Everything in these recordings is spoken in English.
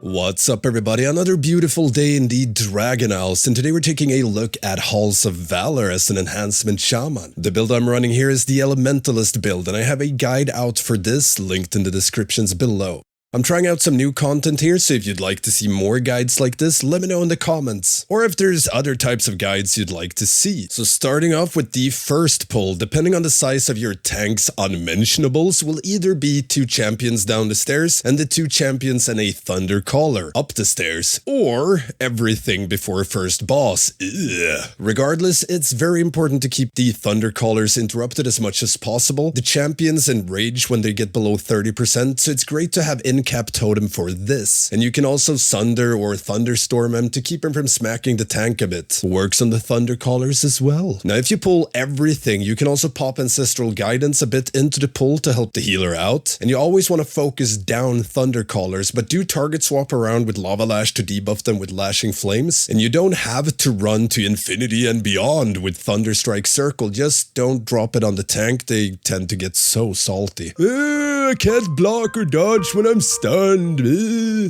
What's up everybody, another beautiful day in the Dragonflight, and today we're taking a look at Halls of Valor as an enhancement shaman. The build I'm running here is the Elementalist build, and I have a guide out for this linked in the descriptions below. I'm trying out some new content here, so if you'd like to see more guides like this, let me know in the comments. Or if there's other types of guides you'd like to see. So starting off with the first pull, depending on the size of your tank's unmentionables, will either be 2 champions down the stairs and the 2 champions and a thunder caller up the stairs, or everything before first boss. Ugh. Regardless, it's very important to keep the thunder callers interrupted as much as possible. The champions enrage when they get below 30%, so it's great to have cap totem for this, and you can also sunder or thunderstorm him to keep him from smacking the tank a bit. Works on the thunder callers as well. Now if you pull everything, you can also pop ancestral guidance a bit into the pull to help the healer out, and you always want to focus down thunder callers, but do target swap around with lava lash to debuff them with lashing flames, and you don't have to run to infinity and beyond with thunderstrike circle. Just don't drop it on the tank, they tend to get so salty. I can't block or dodge when I'm stunned.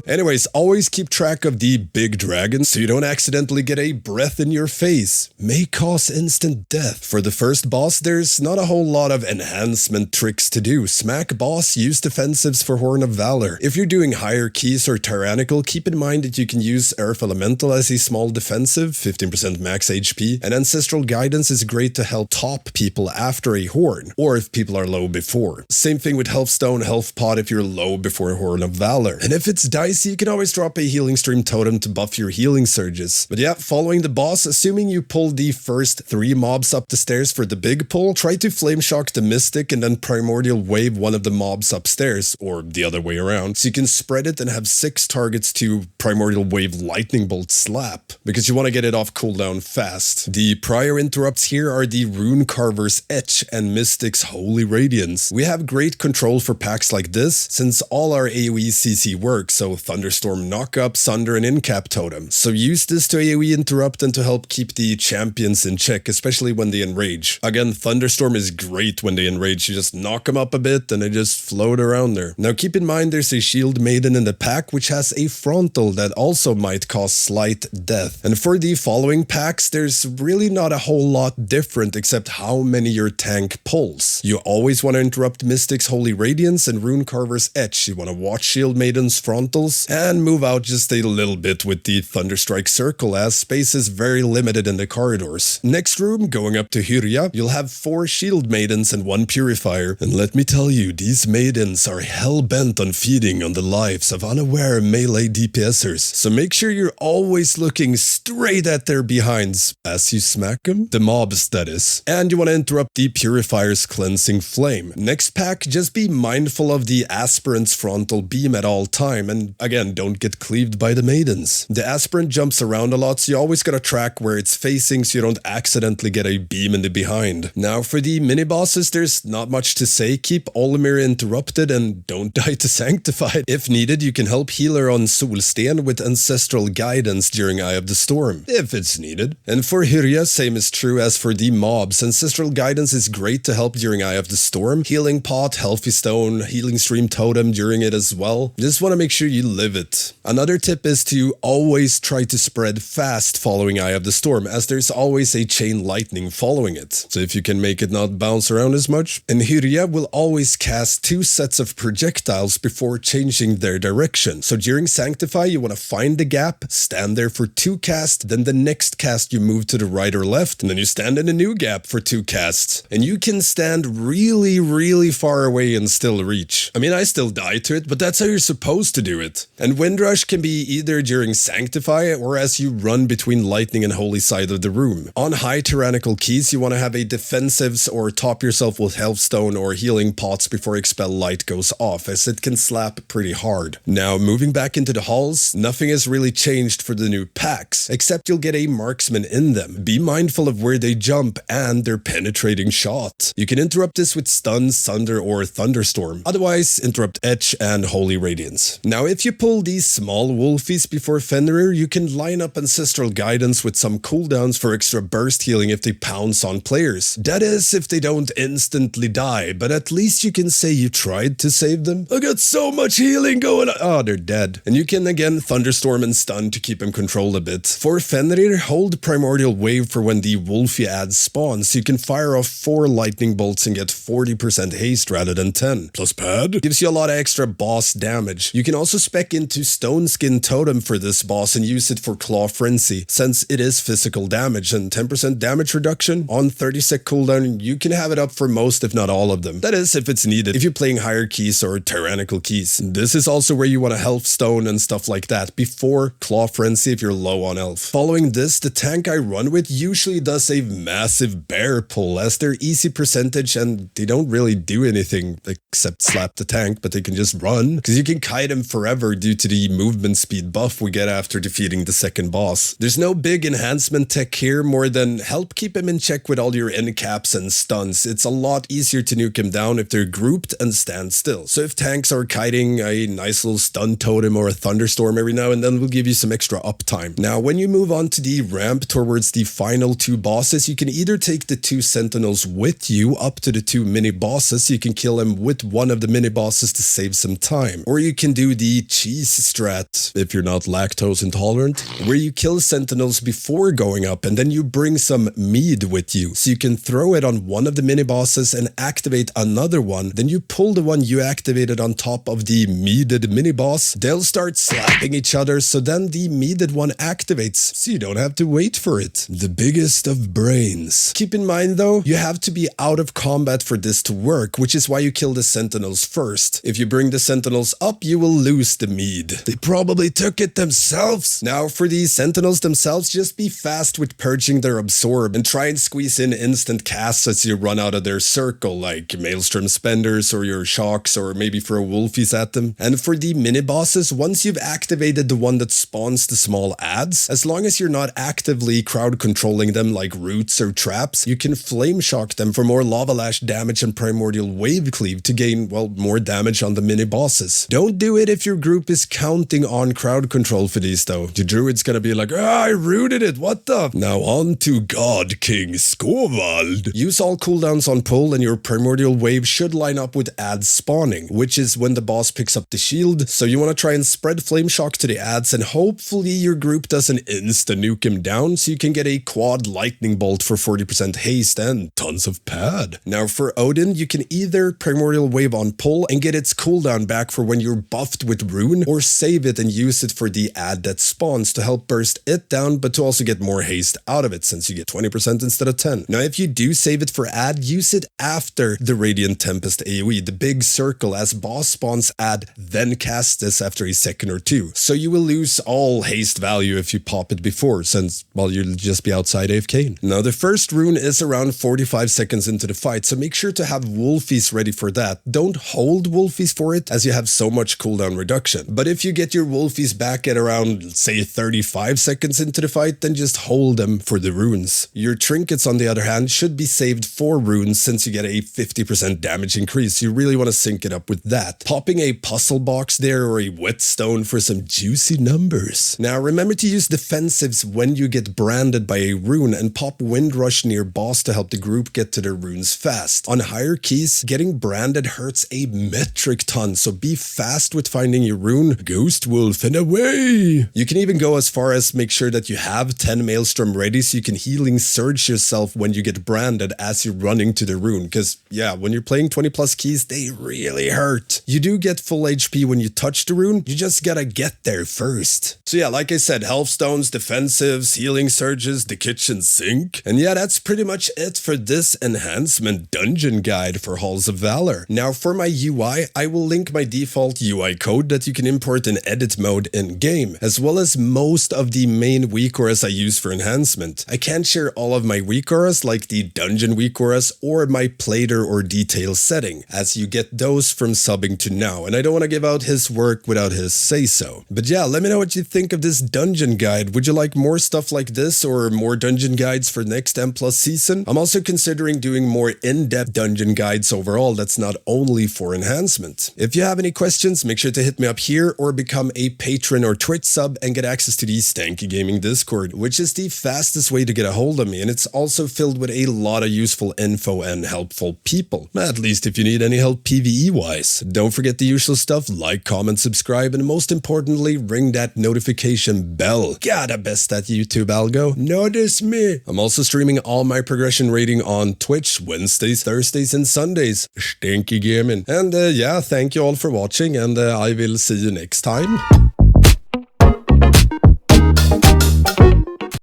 Anyways, always keep track of the big dragon so you don't accidentally get a breath in your face. May cause instant death. For the first boss, there's not a whole lot of enhancement tricks to do. Smack boss, use defensives for Horn of Valor. If you're doing higher keys or tyrannical, keep in mind that you can use Earth Elemental as a small defensive, 15% max HP, and Ancestral Guidance is great to help top people after a Horn, or if people are low before. Same thing with Healthstone, Health Pot if you're low before Horn of Valor. And if it's dicey, you can always drop a healing stream totem to buff your healing surges. But yeah, following the boss, assuming you pull the first 3 mobs up the stairs for the big pull, try to flame shock the mystic and then primordial wave one of the mobs upstairs, or the other way around, so you can spread it and have 6 targets to primordial wave lightning bolt slap, because you want to get it off cooldown fast. The prior interrupts here are the rune carver's etch and mystic's holy radiance. We have great control for packs like this, since all our AoE CC works, so thunderstorm, knockup, sunder, and incap totem. So use this to AoE interrupt and to help keep the champions in check, especially when they enrage. Again, thunderstorm is great when they enrage. You just knock them up a bit and they just float around there. Now keep in mind there's a shield maiden in the pack which has a frontal that also might cause slight death. And for the following packs, there's really not a whole lot different except how many your tank pulls. You always want to interrupt Mystic's Holy Radiance and Rune Carver's Etch. You want to watch Shield Maiden's frontals and move out just a little bit with the Thunderstrike Circle, as space is very limited in the corridors. Next room, going up to Hiria, you'll have 4 Shield Maidens and 1 Purifier. And let me tell you, these maidens are hell-bent on feeding on the lives of unaware melee DPSers. So make sure you're always looking straight at their behinds as you smack them. The mobs, that is. And you want to interrupt the Purifier's Cleansing Flame. Next pack, just be mindful of the Aspirant's frontal beam at all time, and again, don't get cleaved by the maidens. The aspirant jumps around a lot, so you always gotta track where it's facing so you don't accidentally get a beam in the behind. Now for the mini-bosses, there's not much to say. Keep Olimir interrupted and don't die to Sanctified. If needed, you can help healer on Solsten with Ancestral Guidance during Eye of the Storm, if it's needed. And for Hiria, same is true as for the mobs. Ancestral Guidance is great to help during Eye of the Storm. Healing Pot, Healthy Stone, Healing Stream Totem during it as well. Just want to make sure you live it. Another tip is to always try to spread fast following Eye of the Storm, as there's always a chain lightning following it. So if you can make it not bounce around as much. And Hiria will always cast 2 sets of projectiles before changing their direction. So during Sanctify, you want to find the gap, stand there for 2 casts, then the next cast you move to the right or left, and then you stand in a new gap for 2 casts. And you can stand really far away and still reach. I mean, I still die to it, but that's how you're supposed to do it. And Windrush can be either during Sanctify or as you run between lightning and holy side of the room. On high tyrannical keys, you want to have a defensives or top yourself with Healthstone or healing pots before Expel Light goes off, as it can slap pretty hard. Now, moving back into the halls, nothing has really changed for the new packs, except you'll get a marksman in them. Be mindful of where they jump and their penetrating shot. You can interrupt this with stun, sunder, or thunderstorm Thunderstorm. Otherwise, interrupt Edge and Holy Radiance. Now, if you pull these small wolfies before Fenryr, you can line up Ancestral Guidance with some cooldowns for extra burst healing if they pounce on players. That is, if they don't instantly die, but at least you can say you tried to save them. I got so much healing going on. Oh, they're dead. And you can again Thunderstorm and stun to keep him controlled a bit. For Fenryr, hold Primordial Wave for when the Wolfie ad spawns, so you can fire off 4 lightning bolts and get 40% haste rather than 10. Plus pad gives you a lot of extra boss damage. You can also spec into Stone Skin Totem for this boss and use it for Claw Frenzy, since it is physical damage, and 10% damage reduction on 30-sec cooldown. You can have it up for most if not all of them. That is, if it's needed, if you're playing higher keys or tyrannical keys. This is also where you want a health stone and stuff like that before Claw Frenzy if you're low on health. Following this, the tank I run with usually does a massive bear pull, as they're easy percentage and they don't really do anything except slap the tank, but they can just run, because you can kite them forever due to the movement speed buff we get after defeating the second boss. There's no big enhancement tech here more than help keep him in check with all your end caps and stuns. It's a lot easier to nuke him down if they're grouped and stand still. So if tanks are kiting, a nice little stun totem or a thunderstorm every now and then will give you some extra uptime. Now, when you move on to the ramp towards the final 2 bosses, you can either take the 2 Sentinels with you up to the 2 mini bosses. You can kill them with one of the mini bosses to save some time. Or you can do the cheese strat, if you're not lactose intolerant, where you kill Sentinels before going up and then you bring some mead with you. So you can throw it on one of the mini bosses and activate another one. Then you pull the one you activated on top of the meaded mini boss. They'll start slapping each other, so then the meaded one activates, so you don't have to wait for it. The biggest of brains. Keep in mind though, you have to be out of combat for this to work, which is why you kill the Sentinels first. If you bring the Sentinels up, you will lose the mead. They probably took it themselves. Now for the Sentinels themselves, just be fast with purging their absorb and try and squeeze in instant casts as you run out of their circle, like Maelstrom Spenders or your Shocks, or maybe throw Wolfies at them. And for the mini bosses, once you've activated the one that spawns the small adds, as long as you're not actively crowd controlling them like roots or traps, you can flame shock them for more lava lash damage and primordial wave cleave to gain, well, more damage on the mini bosses. Don't do it if your group is counting on crowd control for these though. The druid's gonna be like, I rooted it, what the? Now on to God King Skovald. Use all cooldowns on pull and your primordial wave should line up with add spawning, which is when the boss picks up the shield. So you want to try and spread flame shock to the adds, and hopefully your group doesn't insta nuke him down so you can get a quad lightning bolt for 40% haste and tons of pad. Now for Odin, you can either primordial wave on pull and get its cooldown back for when you're buffed with rune, or save it and use it for the add that spawns to help burst it down, but to also get more haste out of it since you get 20% instead of 10. Now if you do save it for add, use it after the Radiant Tempest AoE, the big circle, as boss spawns add, then cast this after a second or 2. So you will lose all haste value if you pop it before, since, well, you'll just be outside AFK. Now the first rune is around 45 seconds into the fight, so make sure to have Wolfies ready for that. Don't hold Wolfies for it, as you have so much cooldown reduction. But if you get your Wolfies back at around, say, 35 seconds into the fight, then just hold them for the runes. Your trinkets, on the other hand, should be saved for runes, since you get a 50% damage increase. You really want to sync it up with that. Popping a puzzle box there or a whetstone for some juicy numbers. Now remember to use defensives when you get branded by a rune, and pop Windrush near boss to help the group get to their runes fast. On higher keys, getting branded hurts a metric ton, so be fast with finding your rune. Ghost Wolf and away! You can even go as far as make sure that you have 10 Maelstrom ready so you can healing surge yourself when you get branded as you're running to the rune, because yeah, when you're playing 20 plus keys, they really hurt. You do get full HP when you touch the rune, you just gotta get there first. So yeah, like I said, health stones, defensives, healing surges, the kitchen sink. And yeah, that's pretty much it for this enhancement dungeon guide for Halls of Valor. Now for my UI, I will link my default UI code that you can import in edit mode in game, as well as most of the main Weakauras I use for enhancement. I can't share all of my Weakauras, like the dungeon Weakauras or my plater or detail setting, as you get those from subbing to now, and I don't want to give out his work without his say so. But yeah, let me know what you think of this dungeon guide. Would you like more stuff like this or more dungeon guides for next M+ season? I'm also considering doing more in-depth dungeon guides overall that's not only for enhancement. If you have any questions, make sure to hit me up here or become a patron or Twitch sub and get access to the Stankie Gaming Discord, which is the fastest way to get a hold of me, and it's also filled with a lot of useful info and helpful people. At least if you need any help PvE-wise. Don't forget the usual stuff, like, comment, subscribe, and most importantly, ring that notification bell. Gotta best that YouTube algo. Notice me. I'm also streaming all my progression rating on Twitch Wednesdays, Thursdays, and Sundays. Stankie Gaming. And yeah, thank you all for watching, and I will see you next time.